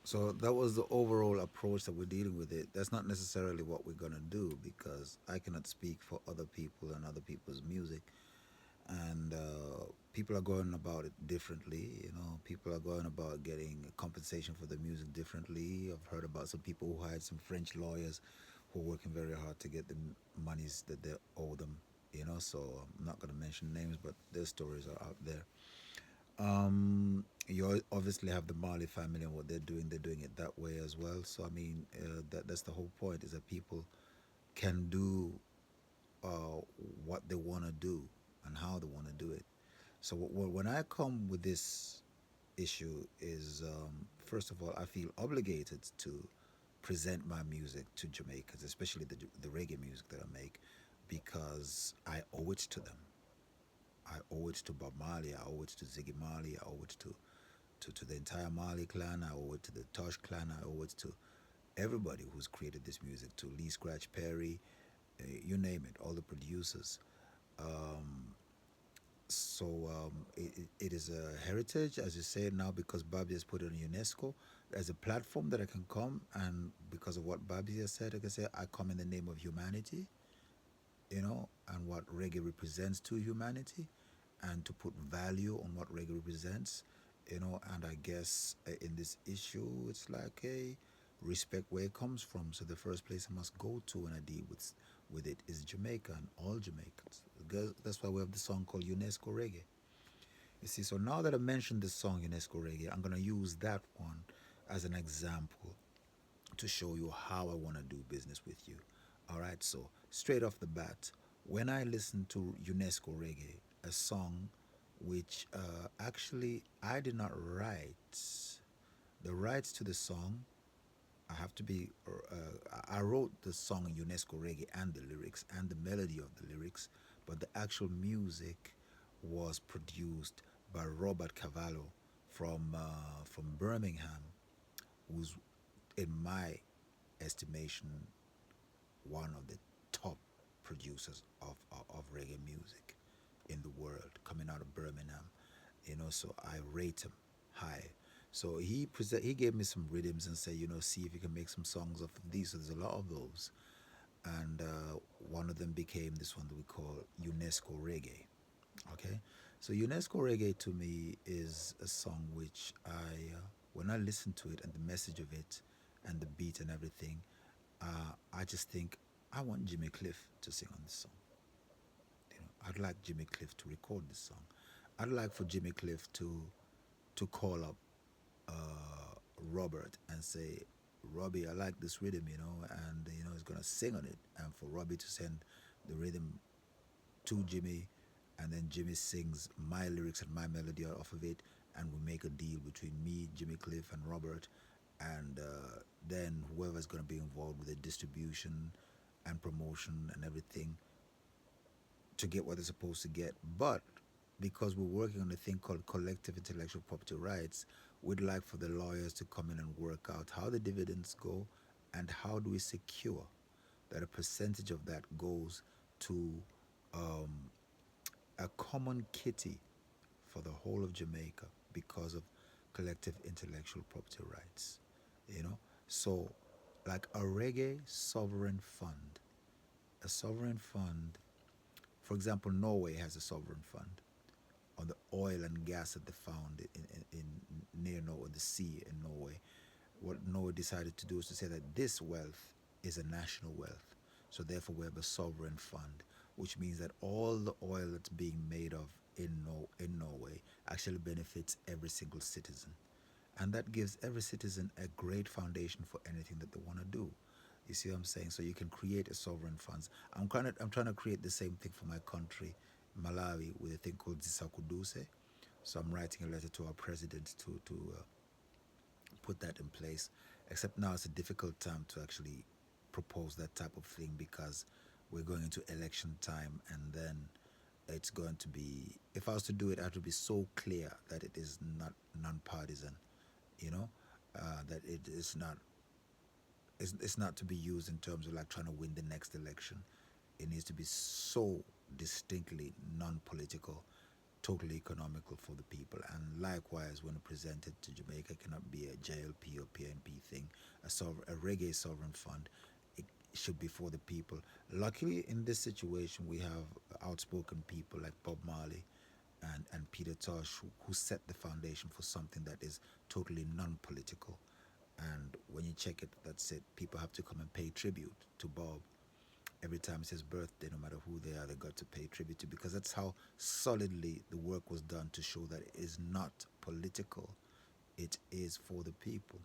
So that was the overall approach that we're dealing with it. That's not necessarily what we're gonna do because I cannot speak for other people and other people's music, and people are going about it differently. You know, people are going about getting compensation for the music differently. I've heard about some people who hired some French lawyers who are working very hard to get the monies that they owe them. You know, so I'm not gonna mention names, but their stories are out there. You obviously have the Marley family and what they're doing. They're doing it that way as well. So I mean, that's the whole point: is that people can do uh, what they want to do and how they want to do it. So when I come with this issue, is first of all, I feel obligated to present my music to Jamaicans, especially the reggae music that I make, because I owe it to them. I owe it to Bob Marley. I owe it to Ziggy Marley. I owe it to the entire Marley clan. I owe it to the Tosh clan. I owe it to everybody who's created this music, to Lee Scratch Perry, you name it, all the producers. Um, it is a heritage, as you say now, because Bobby has put it on UNESCO as a platform that I can come, and because of what Bobby has said, I can say I come in the name of humanity, you know, and what reggae represents to humanity, and to put value on what reggae represents, you know. And I guess in this issue, it's like a respect where it comes from. So the first place I must go to when I deal with it is Jamaica and all Jamaicans. That's why we have the song called UNESCO Reggae. You see, so now that I mentioned the song UNESCO Reggae, I'm gonna use that one as an example to show you how I want to do business with you. All right, so straight off the bat, when I listen to UNESCO Reggae, a song which actually I did not write, the rights to the song, I have to be, I wrote the song UNESCO Reggae and the lyrics and the melody of the lyrics, but the actual music was produced by Robert Cavallo from Birmingham, who's in my estimation one of the top producers of reggae music in the world, coming out of Birmingham. You know, so I rate him high. So he gave me some rhythms and said, you know, see if you can make some songs of these. So there's a lot of those, and one of them became this one that we call UNESCO Reggae. Okay, so UNESCO Reggae to me is a song which when I listen to it and the message of it and the beat and everything, I just think I want Jimmy Cliff to sing on this song. You know, I'd like Jimmy Cliff to record this song. I'd like for Jimmy Cliff to call up Robert and say, Robbie, I like this rhythm, you know, and you know he's gonna sing on it, and for Robbie to send the rhythm to Jimmy, and then Jimmy sings my lyrics and my melody off of it, and we make a deal between me, Jimmy Cliff, and Robert, and then whoever's going to be involved with the distribution and promotion and everything to get what they're supposed to get. But because we're working on a thing called collective intellectual property rights, we'd like for the lawyers to come in and work out how the dividends go and how do we secure that a percentage of that goes to um, a common kitty for the whole of Jamaica because of collective intellectual property rights. You know, so like a reggae sovereign fund, a sovereign fund. For example, Norway has a sovereign fund on the oil and gas that they found in near Norway, the sea in Norway. What Norway decided to do is to say that this wealth is a national wealth. So therefore, we have a sovereign fund, which means that all the oil that's being made of in Norway actually benefits every single citizen, and that gives every citizen a great foundation for anything that they want to do. You see what I'm saying? So you can create a sovereign funds. I'm trying to create the same thing for my country, Malawi, with a thing called Zisakuduse. So I'm writing a letter to our president to put that in place. Except now it's a difficult time to actually propose that type of thing because we're going into election time, and then it's going to be, if I was to do it, I have to be so clear that it is not non-partisan, you know, that it is not, it's not to be used in terms of like trying to win the next election. It needs to be so distinctly non-political totally economical for the people. And likewise, when presented to Jamaica, it cannot be a JLP or PNP thing. A reggae sovereign fund, it should be for the people. Luckily, in this situation, we have outspoken people like Bob Marley and Peter Tosh who set the foundation for something that is totally non-political. And when you check it, that's it. People have to come and pay tribute to Bob every time it's his birthday, no matter who they are, they got to pay tribute to, because that's how solidly the work was done to show that it is not political, it is for the people.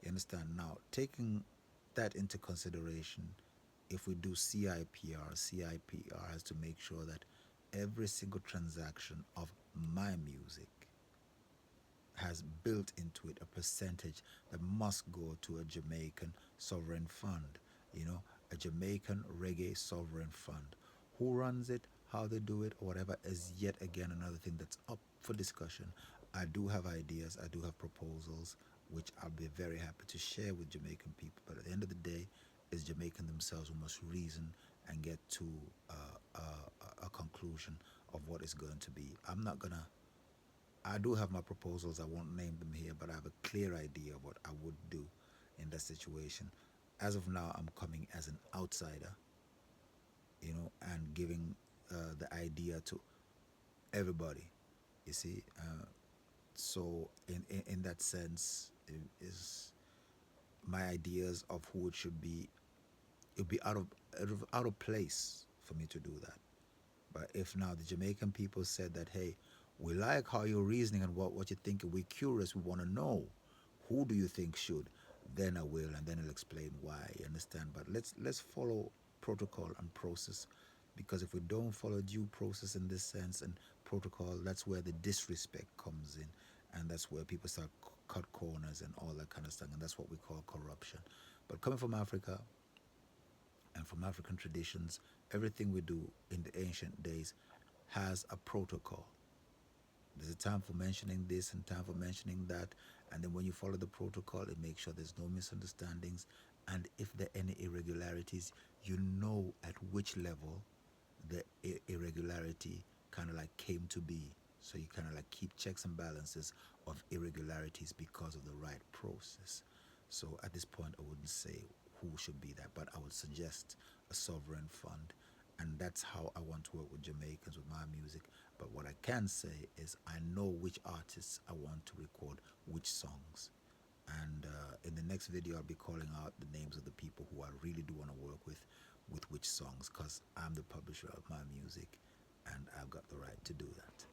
You understand? Now, taking that into consideration, if we do CIPR has to make sure that every single transaction of my music has built into it a percentage that must go to a Jamaican sovereign fund, you know, a Jamaican reggae sovereign fund. Who runs it, how they do it, or whatever is yet again another thing that's up for discussion. I do have ideas, I do have proposals, which I'll be very happy to share with Jamaican people. But at the end of the day, it's Jamaican themselves who must reason and get to a conclusion of what is going to be. I do have my proposals. I won't name them here, but I have a clear idea of what I would do in that situation. As of now, I'm coming as an outsider, and giving the idea to everybody. You see, so in that sense, is my ideas of who it should be. It would be out of place for me to do that. But if now the Jamaican people said that, hey, we like how you're reasoning and what you're thinking, we're curious, we want to know, who do you think should? Then I will, and then I'll explain why. You understand? But let's follow protocol and process, because if we don't follow due process in this sense and protocol, that's where the disrespect comes in, and that's where people start cut corners and all that kind of stuff, and that's what we call corruption. But coming from Africa, and from African traditions, everything we do in the ancient days has a protocol. There's a time for mentioning this and time for mentioning that, and then when you follow the protocol, it makes sure there's no misunderstandings, and if there are any irregularities, you know at which level the irregularity kind of like came to be. So you kind of like keep checks and balances of irregularities because of the right process. So at this point, I wouldn't say who should be that, but I would suggest a sovereign fund. And that's how I want to work with Jamaicans with my music. But what I can say is I know which artists I want to record which songs. And in the next video, I'll be calling out the names of the people who I really do want to work with which songs, because I'm the publisher of my music and I've got the right to do that.